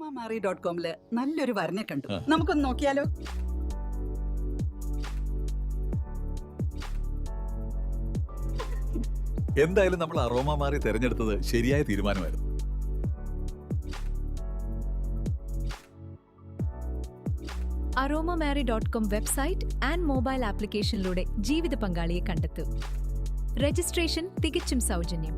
aromamari.com നല്ലൊരു വരനെ കണ്ടു. നമുക്കൊന്ന് നോക്കിയാലോ? എന്തായാലും നമ്മൾ അറോമ മാറി തെരഞ്ഞെടുത്തത് ശരിയായ തീരുമാനമായിരുന്നു. aromamary.com വെബ്സൈറ്റ് ആൻഡ് മൊബൈൽ ആപ്ലിക്കേഷനിലൂടെ ജീവിത പങ്കാളിയെ കണ്ടെത്തൂ. രജിസ്ട്രേഷൻ തികച്ചും സൗജന്യം.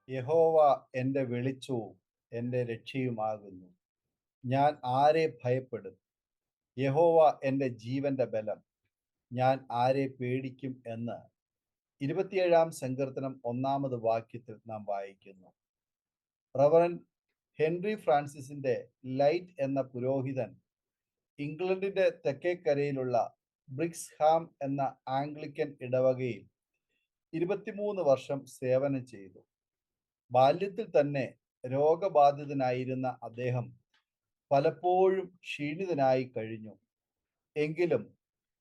യഹോവ എൻ്റെ വെളിച്ചവും എൻ്റെ രക്ഷയുമാകുന്നു. ഞാൻ ആരെ ഭയപ്പെടും? യഹോവ എൻ്റെ ജീവന്റെ ബലം. ഞാൻ ആരെ പേടിക്കും എന്ന് 27-ാം സങ്കീർത്തനം 1-ാമത് വാക്യത്തിൽ നാം വായിക്കുന്നു. റവറൻ ഹെൻറി ഫ്രാൻസിസിന്റെ ലൈറ്റ് എന്ന പുരോഹിതൻ ഇംഗ്ലണ്ടിന്റെ തെക്കേക്കരയിലുള്ള ബ്രിക്സ്ഹാം എന്ന ആംഗ്ലിക്കൻ ഇടവകയിൽ 23 വർഷം സേവനം ചെയ്തു. ബാല്യത്തിൽ തന്നെ രോഗബാധിതനായിരുന്ന അദ്ദേഹം പലപ്പോഴും ക്ഷീണിതനായി കഴിഞ്ഞു. എങ്കിലും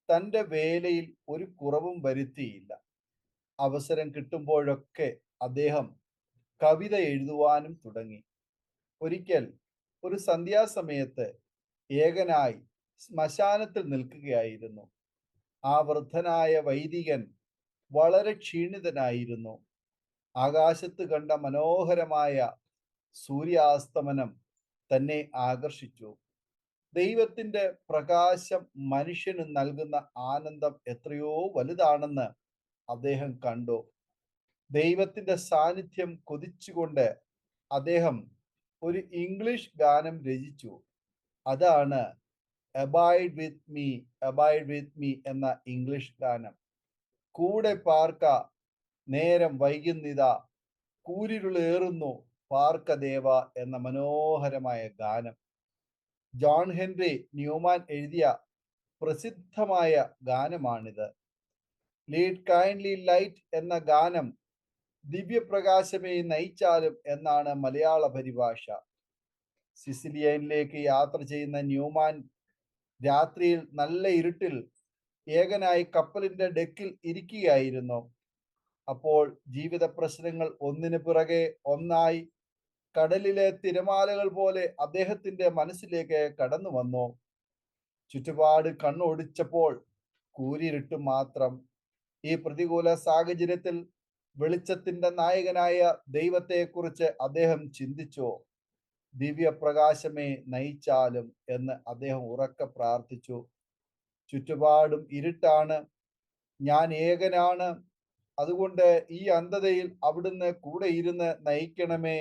തൻ്റെ വേലയിൽ ഒരു കുറവും വരുത്തിയില്ല. അവസരം കിട്ടുമ്പോഴൊക്കെ അദ്ദേഹം കവിത എഴുതുവാനും തുടങ്ങി. ഒരിക്കൽ ഒരു സന്ധ്യാസമയത്ത് ഏകനായി ശ്മശാനത്തിൽ നിൽക്കുകയായിരുന്നു. ആ വൃദ്ധനായ വൈദികൻ വളരെ ക്ഷീണിതനായിരുന്നു. ആകാശത്ത് കണ്ട മനോഹരമായ സൂര്യാസ്തമനം തന്നെ ആകർഷിച്ചു. ദൈവത്തിൻ്റെ പ്രകാശം മനുഷ്യന് നൽകുന്ന ആനന്ദം എത്രയോ വലുതാണെന്ന് അദ്ദേഹം കണ്ടു. ദൈവത്തിൻ്റെ സാന്നിധ്യം കൊതിച്ചുകൊണ്ട് അദ്ദേഹം ഒരു ഇംഗ്ലീഷ് ഗാനം രചിച്ചു. അതാണ് അബൈഡ് വിത്ത് മീ എന്ന ഇംഗ്ലീഷ് ഗാനം. കൂടെ പാർക്ക, നേരം വൈകുന്നിതാ, കൂരിരുളേറുന്നു പാർക്ക ദേവ എന്ന മനോഹരമായ ഗാനം. ജോൺ ഹെൻറി ന്യൂമാൻ എഴുതിയ പ്രസിദ്ധമായ ഗാനമാണിത്. ലീഡ് കൈൻഡ്ലി ലൈറ്റ് എന്ന ഗാനം ദിവ്യപ്രകാശമേ നയിച്ചാലും എന്നാണ് മലയാള പരിഭാഷ. സിസിലിയനിലേക്ക് യാത്ര ചെയ്യുന്ന ന്യൂമാൻ രാത്രിയിൽ നല്ല ഇരുട്ടിൽ ഏകനായി കപ്പലിന്റെ ഡെക്കിൽ ഇരിക്കുകയായിരുന്നു. അപ്പോൾ ജീവിത പ്രശ്നങ്ങൾ ഒന്നിനു പിറകെ ഒന്നായി കടലിലെ തിരമാലകൾ പോലെ അദ്ദേഹത്തിന്റെ മനസ്സിലേക്ക് കടന്നു വന്നു. ചുറ്റുപാട് കണ്ണോടിച്ചപ്പോൾ കൂരിരുട്ട് മാത്രം. ഈ പ്രതികൂല സാഹചര്യത്തിൽ വെളിച്ചത്തിന്റെ നായകനായ ദൈവത്തെക്കുറിച്ച് അദ്ദേഹം ചിന്തിച്ചു. ദിവ്യപ്രകാശമേ നയിച്ചാലും എന്ന് അദ്ദേഹം ഉറക്കെ പ്രാർത്ഥിച്ചു. ചുറ്റുപാടും ഇരുട്ടാണ്, ഞാൻ ഏകനാണ്. അതുകൊണ്ട് ഈ അന്ധതയിൽ അവിടുന്ന് കൂടെ ഇരുന്ന് നയിക്കണമേ.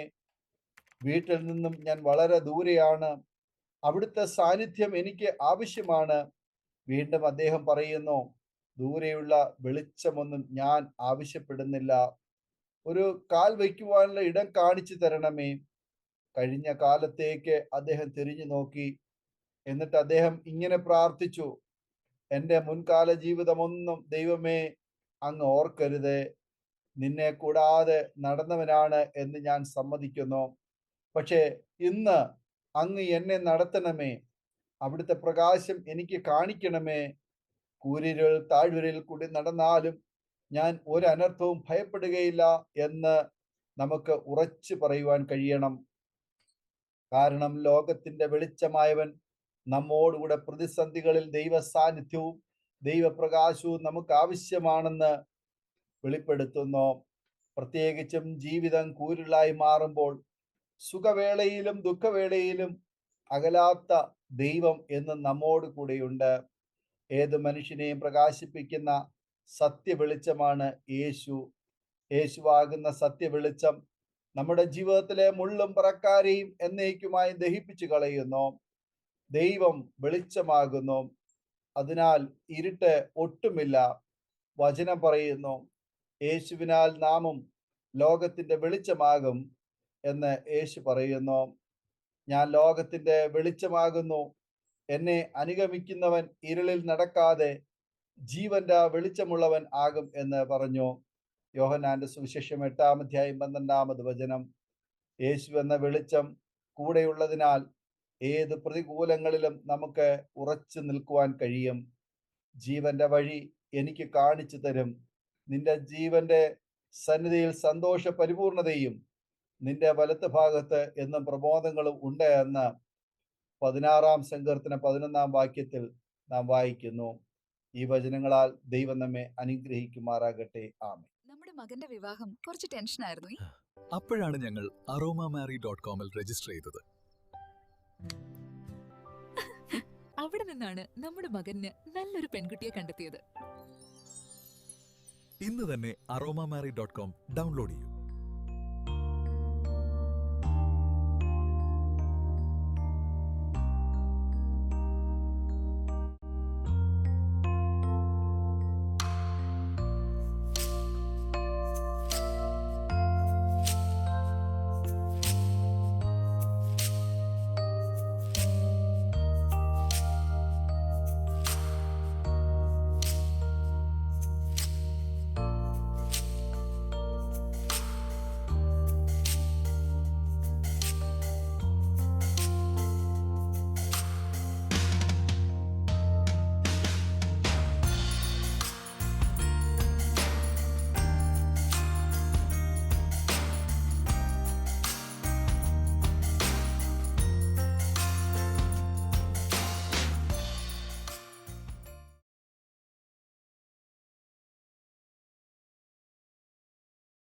വീട്ടിൽ നിന്നും ഞാൻ വളരെ ദൂരെയാണ്. അവിടുത്തെ സാന്നിധ്യം എനിക്ക് ആവശ്യമാണ്. വീണ്ടും അദ്ദേഹം പറയുന്നു, ദൂരെയുള്ള വെളിച്ചമൊന്നും ഞാൻ ആവശ്യപ്പെടുന്നില്ല. ഒരു കാൽ വയ്ക്കുവാനുള്ള ഇടം കാണിച്ചു തരണമേ. കഴിഞ്ഞ കാലത്തേക്ക് അദ്ദേഹം തിരിഞ്ഞു നോക്കി. എന്നിട്ട് അദ്ദേഹം ഇങ്ങനെ പ്രാർത്ഥിച്ചു, എൻ്റെ മുൻകാല ജീവിതമൊന്നും ദൈവമേ അങ്ങ് ഓർക്കരുത്. നിന്നെ കൂടാതെ നടന്നവനാണ് എന്ന് ഞാൻ സമ്മതിക്കുന്നു. പക്ഷേ ഇന്ന് അങ്ങ് എന്നെ നടത്തണമേ. അവിടുത്തെ പ്രകാശം എനിക്ക് കാണിക്കണമേ. കൂരിരുൾ താഴ്വരയിൽ കൂടി നടന്നാലും ഞാൻ ഒരു അനർത്ഥവും ഭയപ്പെടുകയില്ല എന്ന് നമുക്ക് ഉറച്ചു പറയുവാൻ കഴിയണം. കാരണം ലോകത്തിന്റെ വെളിച്ചമായവൻ നമ്മോടുകൂടെ പ്രതിസന്ധികളിൽ ദൈവ സാന്നിധ്യവും ദൈവപ്രകാശവും നമുക്ക് ആവശ്യമാണെന്ന് വെളിപ്പെടുത്തുന്നു. പ്രത്യേകിച്ചും ജീവിതം കൂരിലായി മാറുമ്പോൾ സുഖവേളയിലും ദുഃഖവേളയിലും അകലാത്ത ദൈവം എന്ന് നമ്മോട് കൂടെയുണ്ട്. ഏത് മനുഷ്യനെയും പ്രകാശിപ്പിക്കുന്ന സത്യവെളിച്ചമാണ് യേശു. യേശുവാകുന്ന സത്യവെളിച്ചം നമ്മുടെ ജീവിതത്തിലെ മുള്ളും പറക്കാരെയും എന്നേക്കുമായി ദഹിപ്പിച്ചു കളയുന്നു. ദൈവം വെളിച്ചമാകുന്നു, അതിനാൽ ഇരുട്ട് ഒട്ടുമില്ല. വചനം പറയുന്നു, യേശുവിനാൽ നാമും ലോകത്തിന്റെ വെളിച്ചമാകും എന്ന് യേശു പറയുന്നു. ഞാൻ ലോകത്തിന്റെ വെളിച്ചമാകുന്നു. എന്നെ അനുഗമിക്കുന്നവൻ ഇരുളിൽ നടക്കാതെ ജീവന്റെ വെളിച്ചമുള്ളവൻ ആകും എന്ന് പറഞ്ഞു. യോഹന്നാന്റെ സുവിശേഷം 8-ാം അധ്യായം 12-ാമത് വചനം. യേശു എന്ന വെളിച്ചം കൂടെയുള്ളതിനാൽ ഏത് പ്രതികൂലങ്ങളിലും നമുക്ക് ഉറച്ചു നിൽക്കുവാൻ കഴിയും. ജീവന്റെ വഴി എനിക്ക് കാണിച്ചു തരും. നിന്റെ ജീവന്റെ സന്നിധിയിൽ സന്തോഷ പരിപൂർണതയും നിന്റെ വലത്ത് ഭാഗത്ത് എന്നും പ്രബോധങ്ങളും ഉണ്ട് എന്ന് 16-ാം സങ്കീർത്തനം 11-ാം വാക്യത്തിൽ നാം വായിക്കുന്നു. ഈ വചനങ്ങളാൽ ദൈവം നമ്മെ അനുഗ്രഹിക്കുമാറാകട്ടെ. ആമേൻ. നമ്മുടെ മകന്റെ വിവാഹം കുറച്ച് ടെൻഷനായിരുന്നു. അപ്പോഴാണ് ഞങ്ങൾ aromamary.com രജിസ്റ്റർ ചെയ്തത്. അവിടെ നിന്നാണ് നമ്മുടെ മകന് നല്ലൊരു പെൺകുട്ടിയെ കണ്ടെത്തിയത്. ഇന്ന് തന്നെ aromamary.com ഡൗൺലോഡ് ചെയ്യൂ.